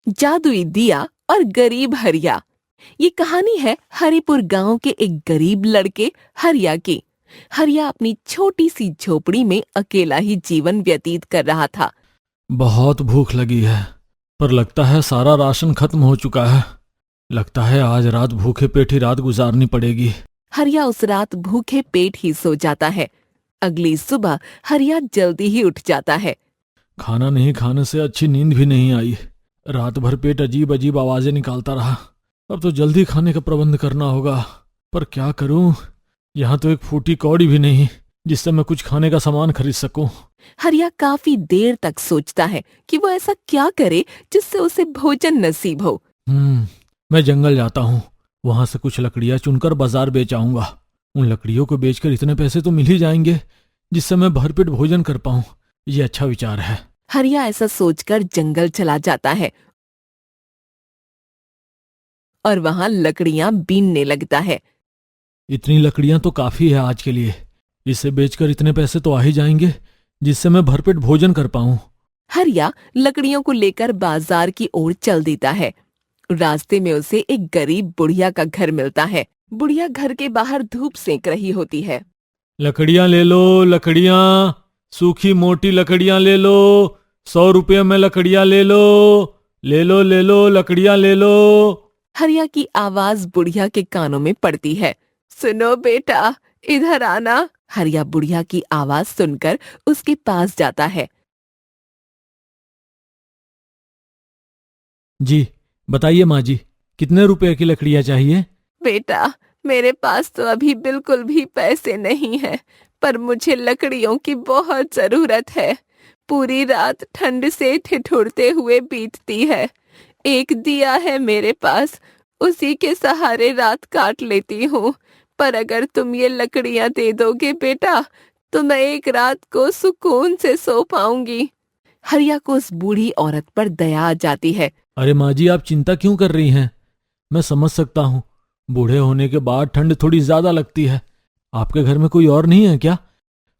जादुई दिया और गरीब हरिया। ये कहानी है हरिपुर गांव के एक गरीब लड़के हरिया की। हरिया अपनी छोटी सी झोपड़ी में अकेला ही जीवन व्यतीत कर रहा था। बहुत भूख लगी है, पर लगता है सारा राशन खत्म हो चुका है। लगता है आज रात भूखे पेट ही रात गुजारनी पड़ेगी। हरिया उस रात भूखे पेट ही सो जाता है। अगली सुबह हरिया जल्दी ही उठ जाता है। खाना नहीं खाने से अच्छी नींद भी नहीं आई। रात भर पेट अजीब अजीब आवाजें निकालता रहा। अब तो जल्दी खाने का प्रबंध करना होगा, पर क्या करूं? यहाँ तो एक फूटी कौड़ी भी नहीं जिससे मैं कुछ खाने का सामान खरीद सकूं। हरिया काफी देर तक सोचता है कि वो ऐसा क्या करे जिससे उसे भोजन नसीब हो। मैं जंगल जाता हूँ, वहां से कुछ लकड़ियां चुनकर बाजार बेच आऊंगा। उन लकड़ियों को बेचकर इतने पैसे तो मिल ही जाएंगे जिससे मैं भरपेट भोजन कर पाऊं। ये अच्छा विचार है। हरिया ऐसा सोचकर जंगल चला जाता है और वहां लकड़ियां बीनने लगता है। इतनी लकड़ियां तो काफी है आज के लिए। इसे बेचकर इतने पैसे तो आ ही जाएंगे जिससे मैं भरपेट भोजन कर पाऊं। हरिया लकड़ियों को लेकर बाजार की ओर चल देता है। रास्ते में उसे एक गरीब बुढ़िया का घर मिलता है। बुढ़िया घर के बाहर धूप सेक रही होती है। लकड़ियां ले लो, लकड़ियां, सूखी मोटी लकड़ियां ले लो। 100 रुपये में लकड़ियां ले लो, ले लो ले लो, लकड़ियां ले लो। हरिया की आवाज बुढ़िया के कानों में पड़ती है। सुनो बेटा, इधर आना। हरिया बुढ़िया की आवाज सुनकर उसके पास जाता है। जी बताइए माँ जी, कितने रुपए की लकड़ियां चाहिए? बेटा, मेरे पास तो अभी बिल्कुल भी पैसे नहीं हैं, पर मुझे लकड़ियों की बहुत जरूरत है। पूरी रात ठंड से ठिठुरते हुए बीतती है। एक दिया है मेरे पास, उसी के सहारे रात काट लेती हूँ। पर अगर तुम ये लकड़ियां दे दोगे बेटा, तो मैं एक रात को सुकून से सो पाऊंगी। हरिया को उस बूढ़ी औरत पर दया आ जाती है। अरे माँ जी, आप चिंता क्यों कर रही हैं? मैं समझ सकता हूँ, बूढ़े होने के बाद ठंड थोड़ी ज्यादा लगती है। आपके घर में कोई और नहीं है क्या?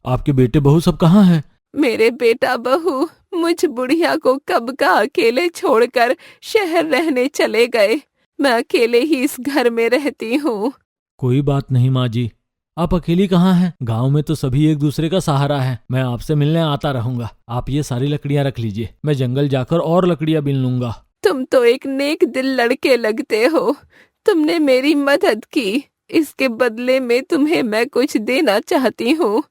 आपके बेटे बहू सब कहाँ हैं? मेरे बेटा बहू मुझ बुढ़िया को कब का अकेले छोड़कर शहर रहने चले गए। मैं अकेले ही इस घर में रहती हूँ। कोई बात नहीं माँ जी, आप अकेली कहाँ हैं? गांव में तो सभी एक दूसरे का सहारा है। मैं आपसे मिलने आता रहूंगा। आप ये सारी लकड़ियां रख लीजिए, मैं जंगल जाकर और लकड़ियां बीन लूंगा। तुम तो एक नेक दिल लड़के लगते हो। तुमने मेरी मदद की, इसके बदले में तुम्हें मैं कुछ देना चाहती हूँ।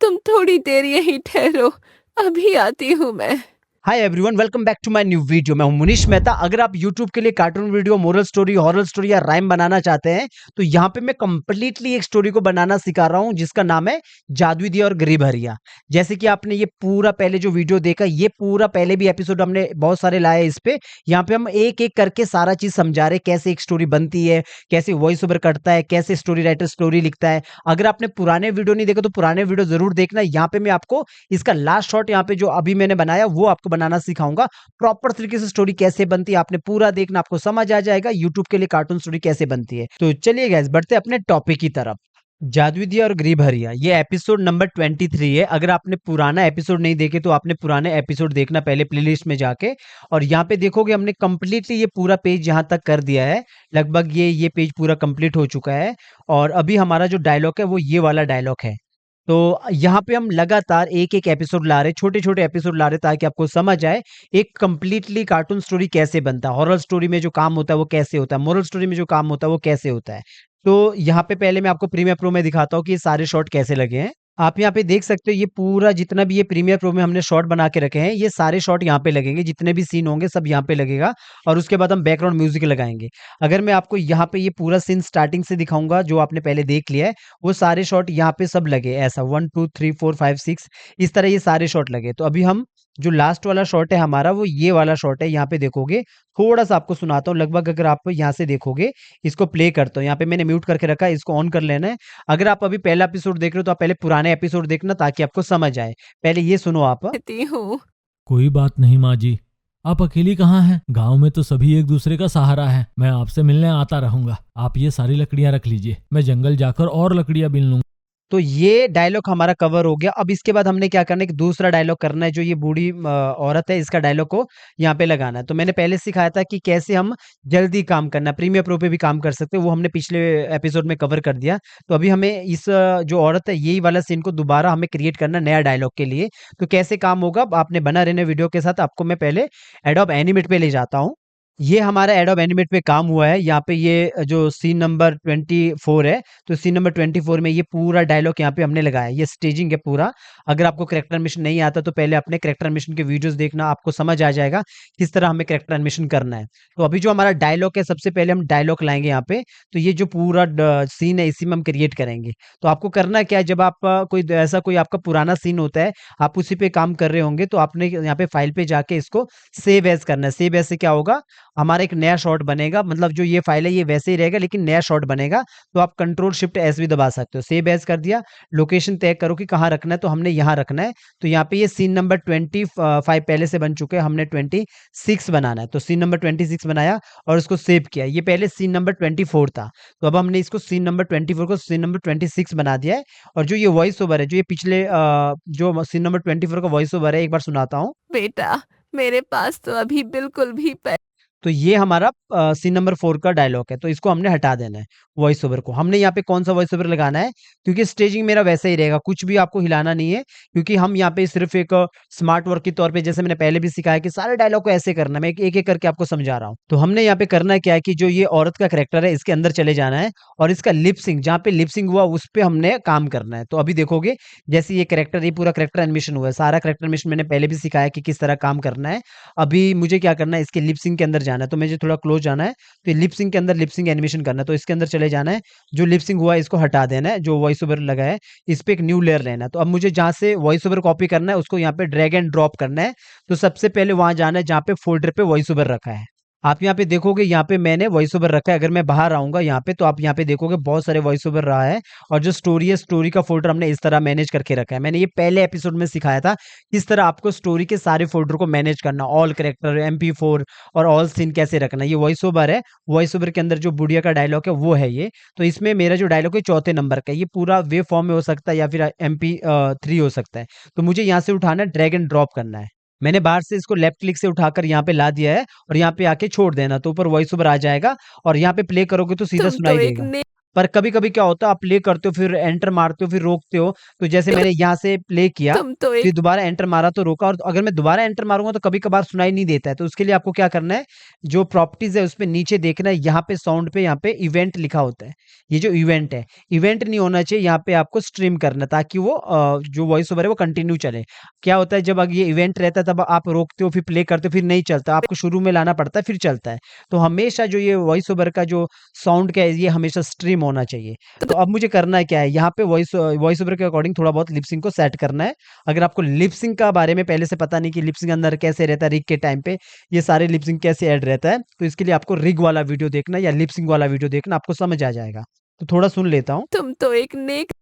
तुम थोड़ी देर यहीं ठहरो, अभी आती हूँ मैं। Hi everyone, welcome back to my new video. मैं हूं मुनीश मेहता। अगर आप YouTube के लिए cartoon video, moral story, horror story या राइम बनाना चाहते हैं तो यहाँ पे मैं कंप्लीटली एक स्टोरी को बनाना सिखा रहा हूँ जिसका नाम है जादुई दिया और गरीब हरिया। जैसे कि आपने ये पूरा पहले जो वीडियो देखा, ये पूरा पहले भी एपिसोड हमने बहुत सारे लाए इस पे। यहाँ पे हम एक एक करके सारा चीज समझा रहे, कैसे एक स्टोरी बनती है, कैसे वॉइस ओवर करता है, कैसे स्टोरी राइटर स्टोरी लिखता है। अगर आपने पुराने वीडियो नहीं देखा तो पुराने वीडियो जरूर देखना। यहाँ पे मैं आपको इसका लास्ट शॉट यहाँ पे जो अभी मैंने बनाया वो आपको बनाना सिखाऊंगा। प्रॉपर तरीके से स्टोरी कैसे बनती है आपने पूरा देखना, आपको समझ आ जाएगा यूट्यूब के लिए कार्टून स्टोरी कैसे बनती है। तो चलिए गाइस, बढ़ते अपने टॉपिक की तरफ। जादुई दिया और गरीब हरिया, ये एपिसोड नंबर 23 है। अगर आपने पुराना एपिसोड नहीं देखे तो आपने पुराने एपिसोड देखना पहले प्लेलिस्ट में जाके। और यहाँ पे देखोगे हमने कंप्लीटली ये पूरा पेज यहाँ तक कर दिया है। लगभग ये पेज पूरा कंप्लीट हो चुका है। और अभी हमारा जो डायलॉग है वो ये वाला डायलॉग है। तो यहाँ पे हम लगातार एक एक एपिसोड ला रहे, छोटे छोटे एपिसोड ला रहे ताकि आपको समझ आए एक कंप्लीटली कार्टून स्टोरी कैसे बनता है, हॉरर स्टोरी में जो काम होता है वो कैसे होता है, मोरल स्टोरी में जो काम होता है वो कैसे होता है। तो यहाँ पे पहले मैं आपको प्रीमियर प्रो में दिखाता हूँ कि ये सारे शॉट कैसे लगे हैं। आप यहाँ पे देख सकते हो ये पूरा जितना भी ये प्रीमियर प्रो में हमने शॉट बना के रखे हैं, ये सारे शॉट यहाँ पे लगेंगे, जितने भी सीन होंगे सब यहाँ पे लगेगा। और उसके बाद हम बैकग्राउंड म्यूजिक लगाएंगे। अगर मैं आपको यहाँ पे ये पूरा सीन स्टार्टिंग से दिखाऊंगा जो आपने पहले देख लिया है, वो सारे शॉट यहाँ पे सब लगे ऐसा 1 2 3 4 5 6 इस तरह ये सारे शॉट लगे। तो अभी हम जो लास्ट वाला शॉट है हमारा वो ये वाला शॉट है। यहाँ पे देखोगे, थोड़ा सा आपको सुनाता हूँ। लगभग अगर आप यहाँ से देखोगे, इसको प्ले करता हूँ, यहाँ पे मैंने म्यूट करके रखा है, इसको ऑन कर लेना है। अगर आप अभी पहला एपिसोड देख रहे हो तो आप पहले पुराने एपिसोड देखना ताकि आपको समझ आए। पहले ये सुनो आप। कहती हूँ। कोई बात नहीं माँ जी, आप अकेली कहाँ हैं? गांव में तो सभी एक दूसरे का सहारा है। मैं आपसे मिलने आता रहूंगा। आप ये सारी लकड़ियां रख लीजिए, मैं जंगल जाकर और लकड़ियां बीन लूंगा। तो ये डायलॉग हमारा कवर हो गया। अब इसके बाद हमने क्या करना है कि दूसरा डायलॉग करना है, जो ये बूढ़ी औरत है इसका डायलॉग को यहाँ पे लगाना है। तो मैंने पहले सिखाया था कि कैसे हम जल्दी काम करना है, प्रीमियर प्रो पे भी काम कर सकते हैं, वो हमने पिछले एपिसोड में कवर कर दिया। तो अभी हमें इस जो औरत है यही वाला सीन को दोबारा हमें क्रिएट करना है नया डायलॉग के लिए। तो कैसे काम होगा, आपने बना रहने वीडियो के साथ। आपको मैं पहले एडोब एनिमेट पे ले जाता हूँ। ये हमारा एडोब एनिमेट पे काम हुआ है। यहाँ पे ये जो सीन नंबर 24 है, तो सीन नंबर 24 में ये पूरा डायलॉग यहाँ पे हमने लगाया है। ये स्टेजिंग है पूरा। अगर आपको कैरेक्टर एनिमेशन नहीं आता तो पहले अपने कैरेक्टर एनिमेशन के वीडियोस देखना, आपको समझ आ जाएगा किस तरह हमें कैरेक्टर एनिमेशन करना है। तो अभी जो हमारा डायलॉग है, सबसे पहले हम डायलॉग लाएंगे यहाँ पे। तो ये जो पूरा सीन है इसी में हम क्रिएट करेंगे। तो आपको करना क्या है, जब आप कोई आपका पुराना सीन होता है, आप उसी पे काम कर रहे होंगे, तो आपने यहाँ पे फाइल पे जाके इसको सेव एज करना है। सेव एज से क्या होगा, हमारा एक नया शॉट बनेगा। मतलब जो ये फाइल है ये वैसे ही रहेगा, लेकिन नया शॉट बनेगा। तो आप कंट्रोल शिफ्ट एस भी दबा सकते हो। सेव एज कर दिया। लोकेशन तय करो कि कहाँ रखना है, तो हमने यहाँ रखना है। तो यहाँ पे ये सीन नंबर 25 पहले से बन चुके हैं, हमने 26 बनाना है। तो सीन नंबर 26 बनाया और इसको सेव किया। ये पहले सीन नंबर 24 था, तो अब हमने इसको सीन नंबर 24 को सीन नंबर 26 बना दिया है। और जो ये वॉइस ओवर है, जो ये पिछले जो सीन नंबर 24 का वॉइस ओवर है, एक बार सुनाता हूँ। बेटा, मेरे पास तो अभी बिल्कुल भी तो ये हमारा सीन नंबर 4 का डायलॉग है, तो इसको हमने हटा देना है वॉइस ओवर को। हमने यहाँ पे कौन सा वॉइस ओवर लगाना है, क्योंकि स्टेजिंग मेरा वैसा ही रहेगा, कुछ भी आपको हिलाना नहीं है, क्योंकि हम यहाँ पे सिर्फ एक स्मार्ट वर्क के तौर पे, जैसे मैंने पहले भी सिखाया कि सारे डायलॉग को ऐसे करना है। मैं एक एक करके आपको समझा रहा हूँ। तो हमने यहाँ पे करना क्या है कि जो ये औरत का करेक्टर है इसके अंदर चले जाना है, और इसका लिपसिंग, जहाँ पे लिपसिंग हुआ उस पे हमने काम करना है। तो अभी देखोगे जैसे ये करेक्टर, ये पूरा करेक्टर एनिमेशन हुआ है, सारा करेक्टर एनिमेशन मैंने पहले भी सिखाया कि किस तरह काम करना है। अभी मुझे क्या करना है, इसके लिपसिंग के अंदर जाना है। तो मुझे थोड़ा क्लोज जाना है, तो लिपसिंग के अंदर लिपसिंग एनिमेशन करना है। तो इसके अंदर चले जाना है, जो लिपसिंग हुआ है इसको हटा देना है, जो वॉइस ओवर लगा है इस पे एक न्यू लेयर लेना है। तो अब मुझे जहां से वॉइस ओवर कॉपी करना है उसको यहाँ पे ड्रैग एंड ड्रॉप करना है। तो सबसे पहले वहां जाना है जहाँ पे फोल्डर पे वॉइस ओवर रखा है। आप यहाँ पे देखोगे, यहाँ पे मैंने वॉइस ओवर रखा है। अगर मैं बाहर आऊंगा यहाँ पे, तो आप यहाँ पे देखोगे बहुत सारे वॉइस ओवर रहा है। और जो स्टोरी है, स्टोरी का फोल्डर हमने इस तरह मैनेज करके रखा है। मैंने ये पहले एपिसोड में सिखाया था किस तरह आपको स्टोरी के सारे फोल्डर को मैनेज करना, ऑल करेक्टर, MP4 और ऑल सीन कैसे रखना। ये वॉइस ओवर है, वॉइस ओवर के अंदर जो बुढ़िया का डायलॉग है वो है ये। तो इसमें मेरा जो डायलॉग है चौथे नंबर का, ये पूरा वेव फॉर्म में हो सकता है या फिर MP3 हो सकता है। तो मुझे यहाँ से उठाना है, ड्रैग एंड ड्रॉप करना है। मैंने बाहर से इसको लेफ्ट क्लिक से उठाकर यहाँ पे ला दिया है, और यहाँ पे आके छोड़ देना, तो ऊपर वॉइस ओवर आ जाएगा। और यहाँ पे प्ले करोगे तो सीधा तुम तो सुनाई एक देगा। ने पर कभी कभी क्या होता है, आप प्ले करते हो फिर एंटर मारते हो फिर रोकते हो। तो जैसे मैंने यहाँ से प्ले किया, तुम तो फिर एक दोबारा एंटर मारा तो रोका, और अगर मैं दोबारा एंटर मारूंगा तो कभी कभार सुनाई नहीं देता है। तो उसके लिए आपको क्या करना है, जो प्रॉपर्टीज है उस पे नीचे देखना है, यहाँ पे साउंड पे यहाँ पे इवेंट लिखा होता है। ये जो इवेंट है, इवेंट नहीं होना चाहिए, यहाँ पे आपको स्ट्रीम करना है, ताकि वो जो वॉइस ओवर है वो कंटिन्यू चले। क्या होता है, जब ये इवेंट रहता है तब आप रोकते हो फिर प्ले करते हो फिर नहीं चलता, आपको शुरू में लाना पड़ता है फिर चलता है। तो हमेशा जो ये वॉइस ओवर का जो साउंड का है ये हमेशा स्ट्रीम होना चाहिए। तो अब मुझे करना है क्या है, यहाँ पे वॉइस वॉइस ओवर के अकॉर्डिंग थोड़ा बहुत लिपसिंग को सेट करना है। अगर आपको लिपसिंग का बारे में पहले से पता नहीं कि लिपसिंग अंदर कैसे रहता है, रिग के टाइम पे ये सारे लिपसिंग कैसे ऐड रहता है, तो इसके लिए आपको रिग वाला वीडियो देखना या लिपसिंग वाला वीडियो देखना, आपको समझ आ जाएगा। तो थोड़ा सुन लेता हूँ। तुम तो एक नेक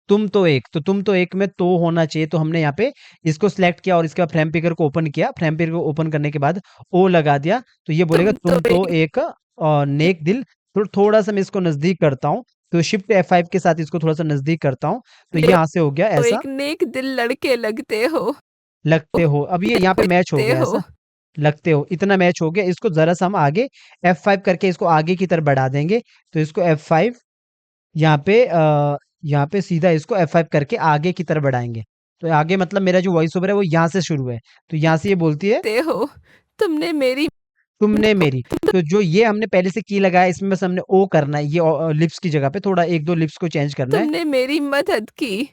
तुम तो एक में तो होना चाहिए। तो हमने यहाँ पे इसको सिलेक्ट किया और इसके बाद फ्रेम पिकर को ओपन किया। फ्रेम पिकर को ओपन करने के बाद ओ लगा दिया, तो ये बोलेगा तुम तुम तो तो एक एक नेक दिल। तो थोड़ा सा मैं इसको नजदीक करता हूँ, तो शिफ्ट F5 के साथ इसको थोड़ा सा नजदीक करता हूँ। तो ये यहाँ से हो गया तो ऐसा। एक नेक दिल लड़के लगते हो लगते हो, अब ये यहाँ पे मैच हो लगते गया हो ऐसा। लगते हो, इतना मैच हो गया। इसको जरा सा हम आगे F5 करके इसको आगे की तरफ बढ़ा देंगे। तो इसको F5 यहाँ पे सीधा इसको F5 करके आगे की तरफ बढ़ाएंगे। तो आगे मतलब मेरा जो वॉइस ओवर है वो यहाँ से शुरू है। तो यहाँ से ये बोलती है ते हो तुमने मेरी तुमने मेरी। तो जो ये हमने पहले से की लगाया, इसमें बस हमने ओ करना है, ये लिप्स की जगह पे थोड़ा एक दो लिप्स को चेंज करना है। तुमने मेरी मदद की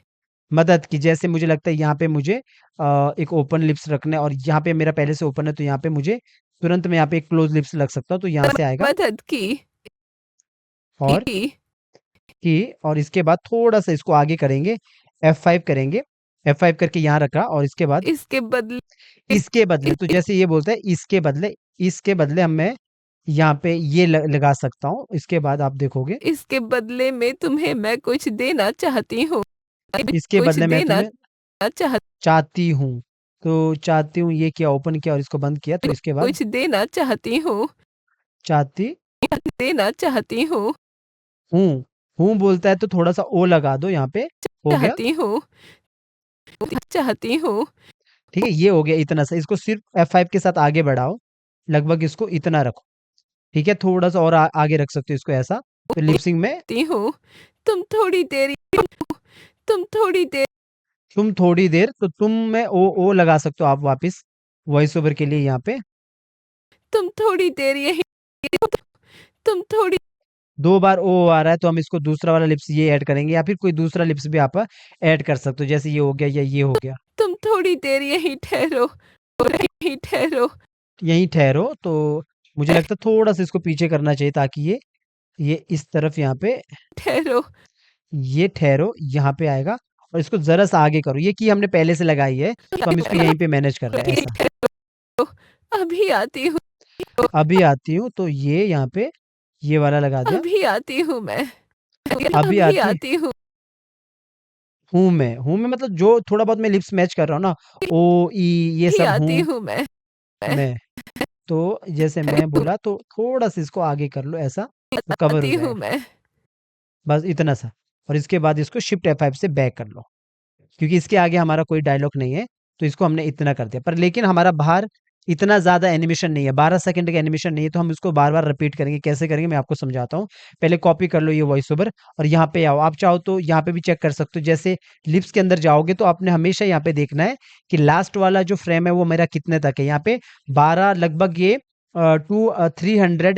मदद की, जैसे मुझे लगता है यहाँ पे मुझे एक ओपन लिप्स रखना है, और यहाँ पे मेरा पहले से ओपन है, तो यहाँ पे मुझे तुरंत में यहाँ पे एक क्लोज लिप्स लग सकता हूँ। तो यहाँ से आएगा मदद और की और इसके बाद थोड़ा सा इसको आगे करेंगे, F5 करेंगे। F5 करके यहाँ रखा, और इसके बाद इसके बदले इसके बदले, तो जैसे ये बोलता है इसके बदले हम मैं यहाँ पे ये लगा सकता हूँ। इसके बाद आप देखोगे इसके बदले में तुम्हें मैं कुछ देना चाहती हूँ इसके कुछ बदले मैं देना तुम्हें चाहती चाहती हूँ। तो चाहती हूँ, ये किया, ओपन किया और इसको बंद किया। तो इसके बाद कुछ देना चाहती हूँ चाहती देना चाहती हूँ हूँ, हूँ बोलता है तो थोड़ा सा ओ लगा दो यहाँ पे। हो गया। चाहती हूँ। ठीक है, ये हो गया इतना सा। इसको सिर्फ F5 के साथ आगे बढ़ाओ, लगभग इसको इतना रखो। ठीक है, थोड़ा सा और आगे रख सकते हो इसको ऐसा। तो लिपसिंग में चाहती हूँ। तुम थोड़ी देर तुम थोड़ी देर तुम थोड़ी देर, तो तुम में ओ लगा सकते हो आप वापस वॉइस ओवर के लिए यहाँ पे। तुम थोड़ी देर यही तुम थोड़ी 2 बार ओ आ रहा है तो हम इसको दूसरा वाला लिप्स ये ऐड करेंगे, या फिर कोई दूसरा लिप्स भी आप ऐड कर सकते हो, जैसे ये हो गया या ये हो गया। तुम थोड़ी देर यही ठहरो। यही ठहरो। यहीं ठहरो। तो मुझे लगता है थोड़ा सा इसको पीछे करना चाहिए, ताकि ये इस तरफ यहाँ पे, ठहरो। ये ठहरो यहाँ पे आएगा। और इसको जरा सा आगे करो, ये की हमने पहले से लगाई है तो हम इसको यहीं पे मैनेज कर रहे हैं अभी ऐसा। ठहरो। अभी आती हूँ। अभी आती हूँ, तो ये यहाँ पे ये वाला लगा दिया। अभी आती हूँ मैं। अभी अभी आती आती हूँ। हूँ मैं मतलब जो थोड़ा बहुत मैं लिप्स मैच कर रहा हूँ ना, ओ ई ये अभी सब आती हूँ हूँ मैं। मैं। तो जैसे मैं बोला तो थोड़ा सा इसको आगे कर लो ऐसा, तो कवर हो आती हूँ जाएगा। मैं। बस इतना सा। और इसके बाद इसको शिफ्ट F5 से बैक कर लो, क्योंकि इसके आगे हमारा कोई डायलॉग नहीं है। तो इसको हमने इतना कर दिया, पर लेकिन हमारा बाहर इतना ज़्यादा एनिमेशन नहीं है, 12 सेकंड का एनिमेशन नहीं है, तो हम इसको बार-बार रिपीट करेंगे। कैसे करेंगे मैं आपको समझाता हूँ। पहले कॉपी कर लो ये वॉइस ओवर और यहाँ पे आओ। आप चाहो तो यहाँ पे भी चेक कर सकते हो। जैसे लिप्स के अंदर जाओगे तो आपने हमेशा यहाँ पे देखना है कि लास्ट वाला जो फ्रेम है वो मेरा कितने तक है। यहाँ पे 12 लगभग ये 300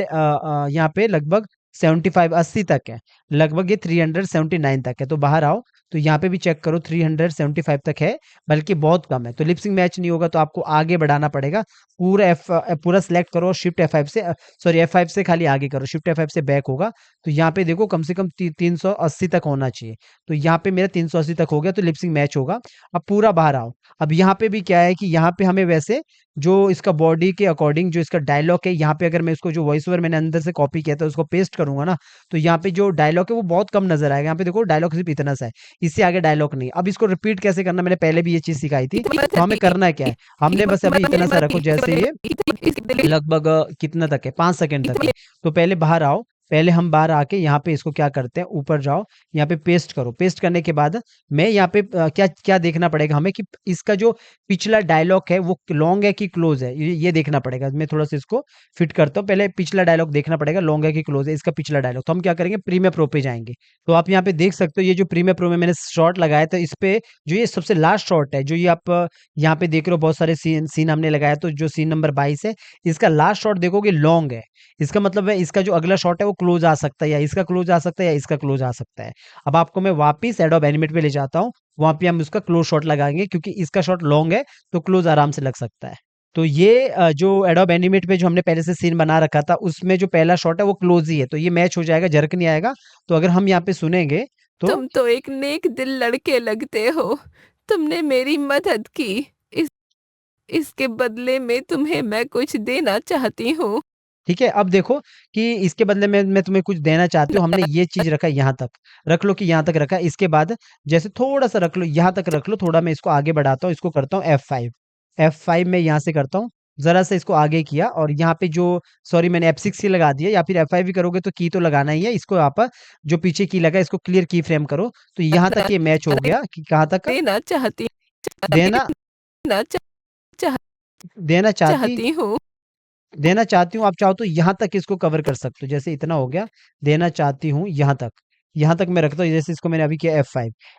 यहाँ पे लगभग 75 80 तक है। लगभग ये 379 तक है। तो बाहर आओ, तो यहाँ पे भी चेक करो 375 तक है, बल्कि बहुत कम है। तो लिपसिंग मैच नहीं होगा तो आपको आगे बढ़ाना पड़ेगा। पूरा सेलेक्ट करो शिफ्ट F5 से, सॉरी F5 से खाली आगे करो, शिफ्ट F5 से बैक होगा। तो यहाँ पे देखो कम से कम 380 तक होना चाहिए। तो यहाँ पे मेरा 380 तक हो गया, तो लिपसिंग मैच होगा। अब पूरा बाहर आओ। अब यहाँ पे भी क्या है कि यहाँ पे हमें वैसे जो इसका बॉडी के अकॉर्डिंग जो इसका डायलॉग है, यहाँ पे अगर मैं इसको जो वॉइस ओवर मैंने अंदर से कॉपी किया था उसको पेस्ट करूंगा ना, तो यहाँ पे जो डायलॉग है वो बहुत कम नजर आएगा। यहाँ पे देखो डायलॉग सिर्फ इतना सा है, इससे आगे डायलॉग नहीं। अब इसको रिपीट कैसे करना, मैंने पहले भी ये चीज सिखाई थी। तो हमें करना क्या है, हमने बस अभी इतना सा रखो, जैसे ये लगभग कितना तक है, 5 सेकंड तक है। तो पहले बाहर आओ। पहले हम बाहर आके यहाँ पे इसको क्या करते हैं, ऊपर जाओ, यहाँ पे पेस्ट करो। पेस्ट करने के बाद मैं यहाँ पे क्या क्या देखना पड़ेगा हमें कि इसका जो पिछला डायलॉग है वो लॉन्ग है कि क्लोज है, ये देखना पड़ेगा। मैं थोड़ा सा इसको फिट करता हूँ। पहले पिछला डायलॉग देखना पड़ेगा, लॉन्ग है कि क्लोज है इसका पिछला डायलॉग। तो हम क्या करेंगे, प्रीमियर प्रो पे जाएंगे। तो आप यहाँ पे देख सकते हो ये जो प्रीमियर प्रो में मैंने शॉट लगाया था, इस पे जो ये सबसे लास्ट शॉट है, जो ये आप यहाँ पे देख रहे हो, बहुत सारे सीन हमने लगाया। तो जो सीन नंबर 22 है, इसका लास्ट शॉट देखोगे लॉन्ग है। इसका मतलब है इसका जो अगला शॉट है वो क्लोज आ सकता है, या इसका क्लोज आ सकता है, या इसका क्लोज आ सकता है। अब आपको मैं वापिस एडोब एनिमेट पे ले जाता हूँ, वहां पे हम उसका क्लोज शॉट लगाएंगे, क्योंकि इसका शॉट लॉन्ग है तो क्लोज आराम से लग सकता है। तो ये जो एडोब एनिमेट पे जो हमने पहले से सीन बना रखा था, उसमें जो पहला शॉट है वो क्लोज ही है, तो ये मैच हो जाएगा, झरक नहीं आएगा। तो अगर हम यहाँ पे सुनेंगे तो तुम तो एक नेक दिल लड़के लगते हो। तुमने मेरी मदद की। इस इसके बदले में तुम्हें मैं कुछ देना चाहती हूँ। ठीक है। अब देखो कि इसके बदले में मैं तुम्हें कुछ देना चाहती हूँ। हमने ये चीज रखा, यहाँ तक रख लो कि यहाँ तक रखा। इसके बाद जैसे थोड़ा सा रख लो, यहाँ तक रख लो। थोड़ा मैं इसको आगे बढ़ाता हूँ, इसको करता हूँ F5 में यहाँ से करता हूँ। जरा सा इसको आगे किया, और यहाँ पे जो, सॉरी मैंने F6 ही लगा दिया, या फिर F5 भी करोगे तो की तो लगाना ही है। इसको आप जो पीछे की लगा इसको क्लियर की फ्रेम करो। तो यहाँ तक ये मैच हो गया कि कहाँ तक देना चाहती देना देना चाह, देना चाहती चाहती हूँ। देना चाहती हूँ। आप चाहो तो यहाँ तक इसको कवर कर सकते हो, जैसे इतना हो गया। देना चाहती हूँ यहाँ तक मैं रखता हूँ। जैसे इसको मैंने अभी किया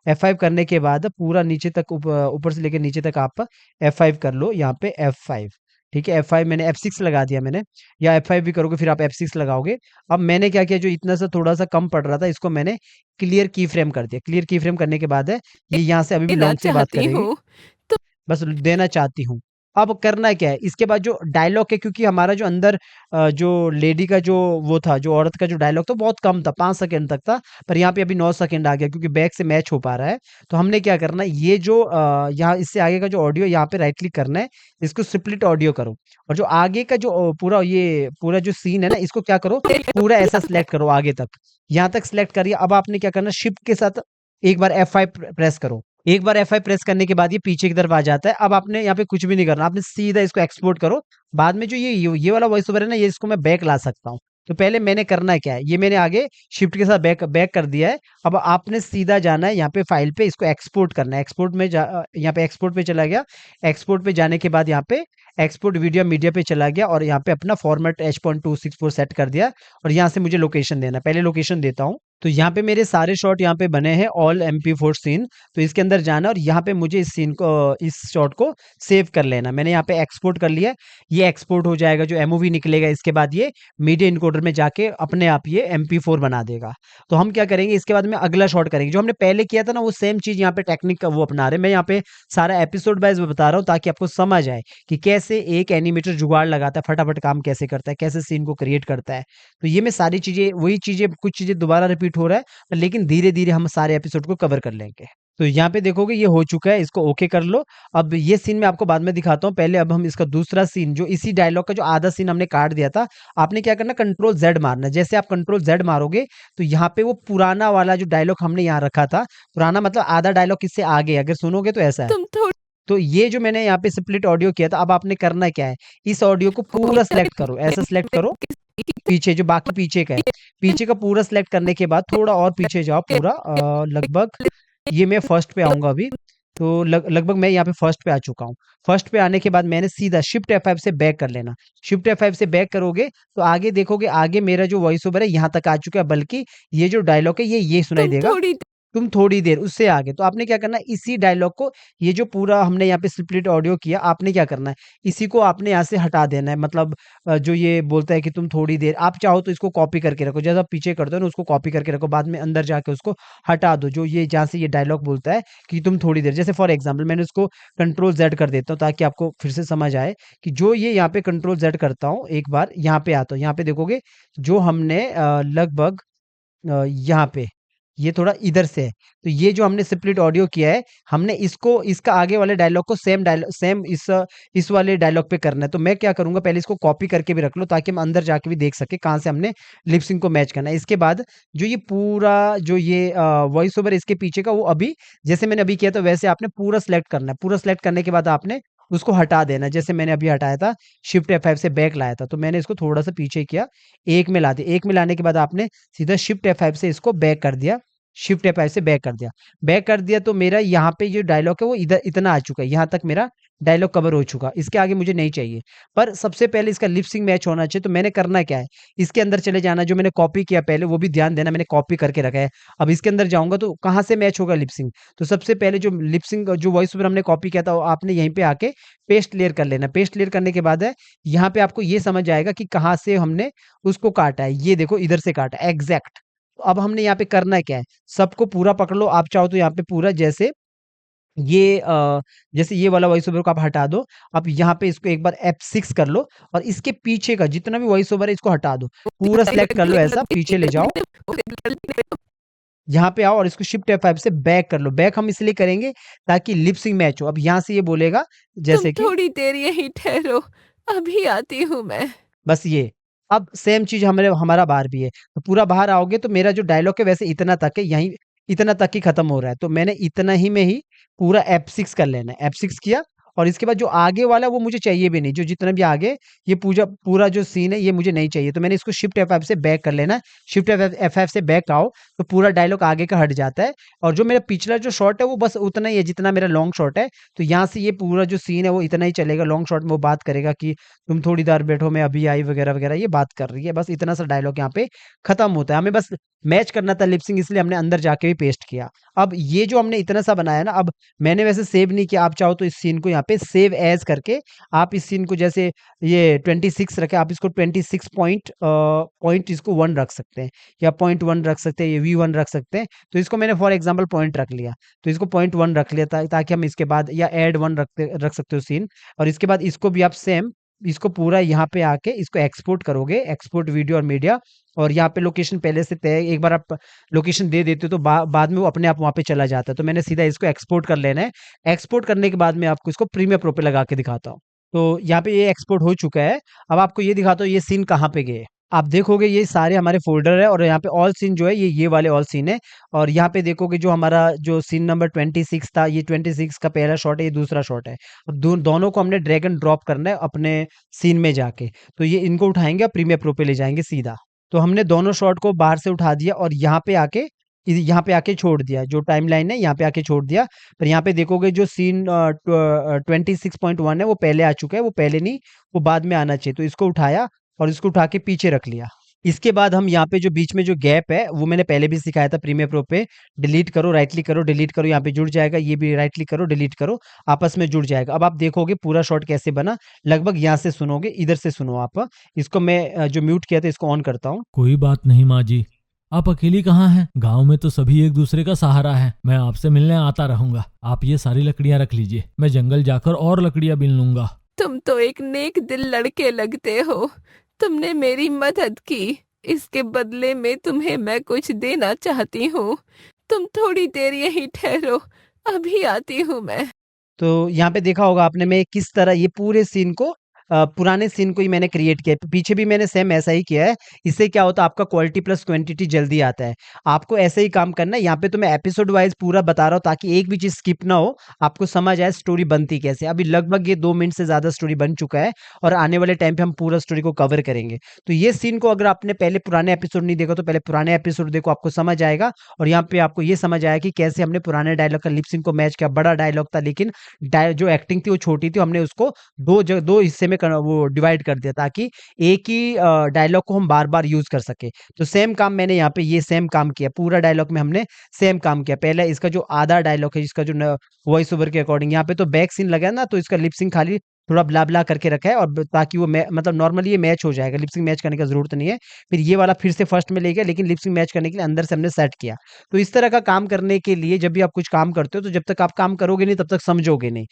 F5 करने के बाद पूरा नीचे तक, ऊपर से लेकर नीचे तक आप F5 कर लो, यहाँ पे F5। ठीक है, F5 मैंने F6 लगा दिया मैंने, या F5 भी करोगे फिर आप F6 लगाओगे। अब मैंने क्या किया, जो इतना सा थोड़ा सा कम पड़ रहा था, इसको मैंने क्लियर की फ्रेम कर दिया। क्लियर की फ्रेम करने के बाद है ये यहाँ से अभी भी देना लॉन्ग से बात चाहती करेगी, हूँ। बस देना चाहती हूँ। अब करना क्या है, इसके बाद जो डायलॉग है, क्योंकि हमारा जो अंदर जो लेडी का जो वो था, जो औरत का जो डायलॉग था बहुत कम था, 5 सेकंड तक था, पर यहाँ पे अभी 9 सेकंड आ गया, क्योंकि बैक से मैच हो पा रहा है। तो हमने क्या करना है, ये जो यहाँ इससे आगे का जो ऑडियो, यहाँ पे राइट क्लिक करना है, इसको स्प्लिट ऑडियो करो। और जो आगे का जो पूरा जो सीन है ना, इसको क्या करो, पूरा ऐसा सिलेक्ट करो आगे तक। यहाँ तक सिलेक्ट करिए। अब आपने क्या करना, शिफ्ट के साथ एक बार F5 प्रेस करो। एक बार F5 प्रेस करने के बाद ये पीछे की तरफ आ जाता है। अब आपने यहाँ पे कुछ भी नहीं करना, आपने सीधा इसको एक्सपोर्ट करो। बाद में जो ये वाला वॉइस ओवर है ना, ये इसको मैं बैक ला सकता हूँ। तो पहले मैंने करना क्या है, ये मैंने आगे शिफ्ट के साथ बैक बैक कर दिया है। अब आपने सीधा जाना है यहाँ पे फाइल पे, इसको एक्सपोर्ट करना है। एक्सपोर्ट में यहाँ पे एक्सपोर्ट पे चला गया। एक्सपोर्ट पे जाने के बाद यहाँ पे एक्सपोर्ट वीडियो मीडिया पे चला गया और यहाँ पे अपना फॉर्मेट H.264 सेट कर दिया और यहाँ से मुझे लोकेशन देना है। पहले लोकेशन देता हूँ। तो यहाँ पे मेरे सारे शॉट यहाँ पे बने हैं, ऑल MP4 सीन। तो इसके अंदर जाना और यहाँ पे मुझे इस सीन को, इस शॉट को सेव कर लेना। मैंने यहाँ पे एक्सपोर्ट कर लिया। ये एक्सपोर्ट हो जाएगा, जो MOV निकलेगा इसके बाद ये मीडिया इनकोडर में जाके अपने आप ये MP4 बना देगा। तो हम क्या करेंगे, इसके बाद में अगला शॉट करेंगे। जो हमने पहले किया था ना, वो सेम चीज यहाँ पे टेक्निक का वो अपना रहे। मैं यहाँ पे सारा एपिसोड वाइज बता रहा हूँ ताकि आपको समझ आए कि कैसे एक एनिमेटर जुगाड़ लगाता है, फटाफट काम कैसे करता है, कैसे सीन को क्रिएट करता है। तो ये मैं सारी चीजें, वही चीजें, कुछ चीजें दोबारा रिपीट हो रहा है, लेकिन धीरे धीरे हम सारे एपिसोड को कवर कर लेंगे। तो यहाँ पे देखोगे ये हो चुका है, इसको ओके कर लो। अब ये सीन मैं आपको बाद में दिखाता हूँ। पहले अब हम इसका दूसरा सीन, जो इसी डायलॉग का जो आधा सीन हमने काट दिया था, आपने क्या करना, Ctrl Z मारना। जैसे आप Ctrl Z मारोगे तो यहाँ पे वो पुराना वाला जो डायलॉग हमने यहाँ रखा था, पुराना मतलब आधा डायलॉग किससे आगे, अगर सुनोगे तो ऐसा है। तुम थोड़ी तो ये जो मैंने यहाँ पे स्प्लिट ऑडियो किया था, अब आपने करना क्या है, इस ऑडियो को पूरा सेलेक्ट करो, ऐसा सेलेक्ट करो। पीछे जो बाकी पीछे का है, पीछे का पूरा सेलेक्ट करने के बाद थोड़ा और पीछे जाओ, पूरा लगभग ये मैं फर्स्ट पे आऊंगा अभी। तो लगभग मैं यहाँ पे फर्स्ट पे आ चुका हूँ। फर्स्ट पे आने के बाद मैंने सीधा Shift F5 से बैक कर लेना। Shift F5 से बैक करोगे तो आगे देखोगे, आगे मेरा जो वॉइस ओवर है यहाँ तक आ चुका है, बल्कि ये जो डायलॉग है ये सुनाई तुम देगा, थोड़ी तुम थोड़ी देर, उससे आगे। तो आपने क्या करना है, इसी डायलॉग को, ये जो पूरा हमने यहाँ पे स्प्लिट ऑडियो किया, आपने क्या करना है, इसी को आपने यहाँ से हटा देना है। मतलब जो ये बोलता है कि तुम थोड़ी देर, आप चाहो तो इसको कॉपी करके रखो, जैसा आप पीछे करते हो ना, उसको कॉपी करके रखो, बाद में अंदर जाके उसको हटा दो। जो ये जहाँ से ये डायलॉग बोलता है कि तुम थोड़ी देर, जैसे फॉर एग्जाम्पल मैंने उसको Ctrl Z कर देता हूँ ताकि आपको फिर से समझ आए कि जो ये यहाँ पे Ctrl Z करता हूँ, एक बार यहाँ पे आता हूँ, यहाँ पे देखोगे जो हमने लगभग यहाँ पे ये थोड़ा इधर से है। तो ये जो हमने स्प्लिट ऑडियो किया है, हमने इसको, इसका आगे वाले डायलॉग को सेम डायलॉग, सेम इस वाले डायलॉग पे करना है। तो मैं क्या करूंगा, पहले इसको कॉपी करके भी रख लो ताकि हम अंदर जाके भी देख सके कहाँ से हमने लिपसिंग को मैच करना है। इसके बाद जो ये पूरा जो ये वॉइस ओवर इसके पीछे का, वो अभी जैसे मैंने अभी किया था वैसे आपने पूरा सेलेक्ट करना है। पूरा सेलेक्ट करने के बाद आपने उसको हटा देना, जैसे मैंने अभी हटाया था, Shift F5 से बैक लाया था। तो मैंने इसको थोड़ा सा पीछे किया, एक में ला दिया। एक में लाने के बाद आपने सीधा Shift F5 से इसको बैक कर दिया, Shift F5 से बैक कर दिया। बैक कर दिया तो मेरा यहाँ पे जो डायलॉग है वो इधर इतना आ चुका है, यहाँ तक मेरा डायलॉग कवर हो चुका। इसके आगे मुझे नहीं चाहिए, पर सबसे पहले इसका लिपसिंग मैच होना चाहिए। तो मैंने करना क्या है, इसके अंदर चले जाना, जो मैंने कॉपी किया पहले वो भी ध्यान देना, मैंने कॉपी करके रखा है। अब इसके अंदर जाऊंगा तो कहाँ से मैच होगा लिपसिंग, तो सबसे पहले जो लिपसिंग जो वॉइस ओवर हमने कॉपी किया था, वो आपने यहीं पे आके पेस्ट क्लियर कर लेना। पेस्ट क्लियर करने के बाद है, यहाँ पे आपको ये समझ आएगा कि कहाँ से हमने उसको काटा है। ये देखो इधर से काटा एग्जैक्ट। अब हमने यहाँ पे करना क्या है, सबको पूरा पकड़ लो। आप चाहो तो यहाँ पे पूरा, जैसे ये जैसे ये वाला वॉइस ओवर को आप हटा दो। अब यहाँ पे इसको एक बार F6 कर लो और इसके पीछे का जितना भी वॉइस ओवर है इसको हटा दो, पूरा सेलेक्ट कर लो, ऐसा पीछे ले जाओ, यहाँ पे आओ और इसको Shift F5 से बैक कर लो। बैक हम इसलिए करेंगे ताकि लिपसिंग मैच हो। अब यहाँ से ये बोलेगा तुम जैसे कि थोड़ी देर यहीं ठहरो, अभी आती हूँ मैं। बस ये। अब सेम चीज हमारा बाहर भी है। तो पूरा बाहर आओगे तो मेरा जो डायलॉग है वैसे इतना तक है, यहीं इतना तक ही खत्म हो रहा है। तो मैंने इतना ही में ही पूरा F6 कर लेना है। F6 किया और इसके बाद जो आगे वाला वो मुझे चाहिए भी नहीं, जो जितना भी आगे ये पूरा जो सीन है ये मुझे नहीं चाहिए। तो मैंने इसको Shift F5 से बैक कर लेना है। Shift F5 से बैक आओ तो पूरा डायलॉग आगे का हट जाता है और जो मेरा पिछला जो शॉट है वो बस उतना ही है जितना मेरा लॉन्ग शॉट है। तो यहाँ से ये पूरा जो सीन है वो इतना ही चलेगा। लॉन्ग शॉट में वो बात करेगा कि तुम थोड़ी देर बैठो, मैं अभी आई, वगैरह वगैरह, ये बात कर रही है। बस इतना सा डायलॉग यहाँ पे खत्म होता है। हमें बस मैच करना था लिपसिंग, इसलिए हमने अंदर जाके भी पेस्ट किया। अब ये जो हमने इतना सा बनाया ना, अब मैंने वैसे सेव नहीं किया, आप चाहो तो इस सीन को यहाँ पे सेव एज करके आप इस सीन को, जैसे ये 26 रखे, आप इसको 26 पॉइंट इसको 1 रख सकते हैं या .1 रख सकते हैं, ये V1 रख सकते हैं। तो इसको मैंने फॉर एग्जांपल पॉइंट रख लिया, तो इसको .1 रख लिया ताकि हम इसके बाद, या ऐड 1 रख सकते हो सीन। और इसके बाद इसको भी आप सेम, इसको पूरा यहाँ पे आके इसको एक्सपोर्ट करोगे, एक्सपोर्ट वीडियो और मीडिया। और यहाँ पे लोकेशन पहले से तय, एक बार आप लोकेशन दे देते हो तो बाद में वो अपने आप वहाँ पे चला जाता है। तो मैंने सीधा इसको एक्सपोर्ट कर लेना है। एक्सपोर्ट करने के बाद में आपको इसको प्रीमियर प्रो पे लगा के दिखाता हूँ। तो यहाँ पे ये एक्सपोर्ट हो चुका है। अब आपको ये दिखाता हूँ ये सीन कहाँ पे गए। आप देखोगे ये सारे हमारे फोल्डर है और यहाँ पे ऑल सीन जो है ये वाले ऑल सीन है। और यहाँ पे देखोगे जो हमारा जो सीन नंबर 26 था, ये 26 का पहला शॉट है, ये दूसरा शॉट है। अब दोनों को हमने ड्रैग एंड ड्रॉप करना है अपने सीन में जाके। तो ये इनको उठाएंगे और प्रीमियर प्रो पे ले जाएंगे सीधा। तो हमने दोनों शॉट को बाहर से उठा दिया और यहाँ पे आके छोड़ दिया, जो टाइमलाइन है यहाँ पे आके छोड़ दिया। पर यहाँ पे देखोगे जो सीन 26.1 है वो पहले आ चुका है, वो पहले नहीं, वो बाद में आना चाहिए। तो इसको उठाया और इसको उठा के पीछे रख लिया। इसके बाद हम यहाँ पे जो बीच में जो गैप है वो मैंने पहले भी सिखाया था प्रीमियर प्रो पे, डिलीट करो, राइट क्लिक करो, डिलीट करो, यहाँ पे जुड़ जाएगा। ये भी राइट क्लिक करो, डिलीट करो, आपस में जुड़ जाएगा। अब आप देखोगे पूरा शॉट कैसे बना, लगभग यहाँ से सुनोगे, इधर से सुनो आप। इसको मैं जो म्यूट किया था इसको ऑन करता हूँ। कोई बात नहीं माँ जी, आप अकेली कहाँ हैं? गांव में तो सभी एक दूसरे का सहारा है। मैं आपसे मिलने आता रहूंगा। आप ये सारी लकड़ियाँ रख लीजिए, मैं जंगल जाकर और लकड़ियाँ बीन लूंगा। तुम तो एक नेक दिल लड़के लगते हो। तुमने मेरी मदद की, इसके बदले में तुम्हें मैं कुछ देना चाहती हूँ। तुम थोड़ी देर यहीं ठहरो, अभी आती हूँ मैं। तो यहाँ पे देखा होगा आपने मैं किस तरह ये पूरे सीन को पुराने सीन को ही मैंने क्रिएट किया है। पीछे भी मैंने सेम ऐसा ही किया है। इससे क्या होता है, आपका क्वालिटी प्लस क्वांटिटी जल्दी आता है। आपको ऐसे ही काम करना है। यहाँ पे तो मैं एपिसोड वाइज पूरा बता रहा हूँ ताकि एक भी चीज स्किप ना हो, आपको समझ आए स्टोरी बनती कैसे। अभी लगभग ये 2 मिनट से ज्यादा स्टोरी बन चुका है और आने वाले टाइम पे हम पूरा स्टोरी को कवर करेंगे। तो ये सीन को अगर आपने पहले पुराने एपिसोड नहीं देखा तो पहले पुराने एपिसोड देखो, आपको समझ आएगा। और यहाँ पे आपको ये समझ आया कि कैसे हमने पुराने डायलॉग का लिपसिंग को मैच किया। बड़ा डायलॉग था लेकिन जो एक्टिंग थी वो छोटी थी, हमने उसको दो हिस्से में वो डिवाइड कर दिया ताकि एक ही डायलॉग को हम बार बार यूज कर सके। तो सेम काम मैंने यहाँ पे ये सेम काम किया, पूरा डायलॉग में हमने सेम काम किया। पहले इसका जो आधा डायलॉग है, जिसका जो वॉइस ओवर के अकॉर्डिंग यहाँ पे तो बैक सीन लगा है ना, तो इसका लिपसिंग खाली थोड़ा ब्ला ब्ला करके रखा है और ताकि वो मतलब नॉर्मली ये मैच हो जाएगा, लिपसिंग मैच करने का जरूरत नहीं है। फिर ये वाला फिर से फर्स्ट में ले गया, लेकिन लिपसिंग मैच करने के लिए अंदर से हमने सेट किया। तो इस तरह का काम करने के लिए जब भी आप कुछ काम करते हो, तो जब तक आप काम करोगे नहीं तब तक समझोगे नहीं।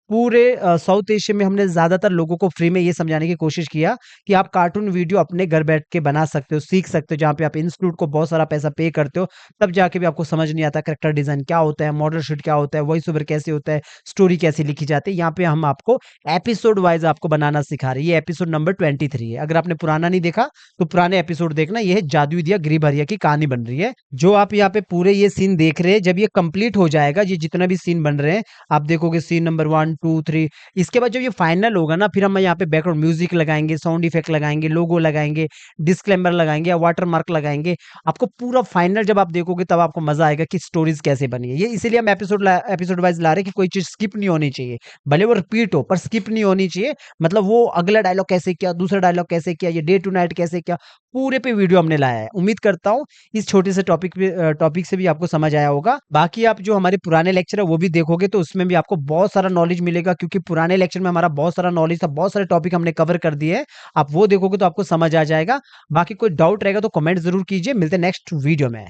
पूरे साउथ एशिया में हमने ज्यादातर लोगों को फ्री में ये समझाने की कोशिश किया कि आप कार्टून वीडियो अपने घर बैठ के बना सकते हो, सीख सकते हो। जहाँ पे आप इंस्टीट्यूट को बहुत सारा पैसा पे करते हो, तब जाके भी आपको समझ नहीं आता कैरेक्टर डिजाइन क्या होता है, मॉडल शूट क्या होता है, वॉइस ओवर कैसे होता है, स्टोरी कैसे लिखी जाती है। यहाँ पे हम आपको एपिसोड वाइज आपको बनाना सिखा रहे हैं। ये एपिसोड नंबर 23 है। अगर आपने पुराना नहीं देखा तो पुराने एपिसोड देखना। ये है जादुई दिया गिरी भरिया की कहानी बन रही है। जो आप यहाँ पे पूरे ये सीन देख रहे हैं, जब ये कंप्लीट हो जाएगा, ये जितना भी सीन बन रहे हैं आप देखोगे, सीन नंबर 1 2 3, इसके बाद जब ये फाइनल होगा ना, फिर हम यहाँ पे बैकग्राउंड म्यूजिक लगाएंगे, साउंड इफेक्ट लगाएंगे, लोगो लगाएंगे, डिस्क्लेमर लगाएंगे या वाटर मार्क लगाएंगे। आपको पूरा फाइनल जब आप देखोगे तब आपको मजा आएगा कि स्टोरीज कैसे बनी है। ये इसीलिए हम एपिसोड वाइज ला रहे हैं कि कोई चीज स्किप नहीं होनी चाहिए, भले वो रिपीट हो पर स्किप नहीं होनी चाहिए। मतलब वो अगला डायलॉग कैसे किया, दूसरा डायलॉग कैसे किया, ये डे टू नाइट कैसे किया, पूरे पे वीडियो हमने लाया है। उम्मीद करता हूँ इस छोटे से टॉपिक से भी आपको समझ आया होगा। बाकी आप जो हमारे पुराने लेक्चर है वो भी देखोगे तो उसमें भी आपको बहुत सारा नॉलेज मिलेगा, क्योंकि पुराने लेक्चर में हमारा बहुत सारा नॉलेज था, बहुत सारे टॉपिक हमने कवर कर दिए हैं। आप वो देखोगे तो आपको समझ आ जाएगा। बाकी कोई डाउट रहेगा तो कमेंट जरूर कीजिए। मिलते हैं नेक्स्ट वीडियो में।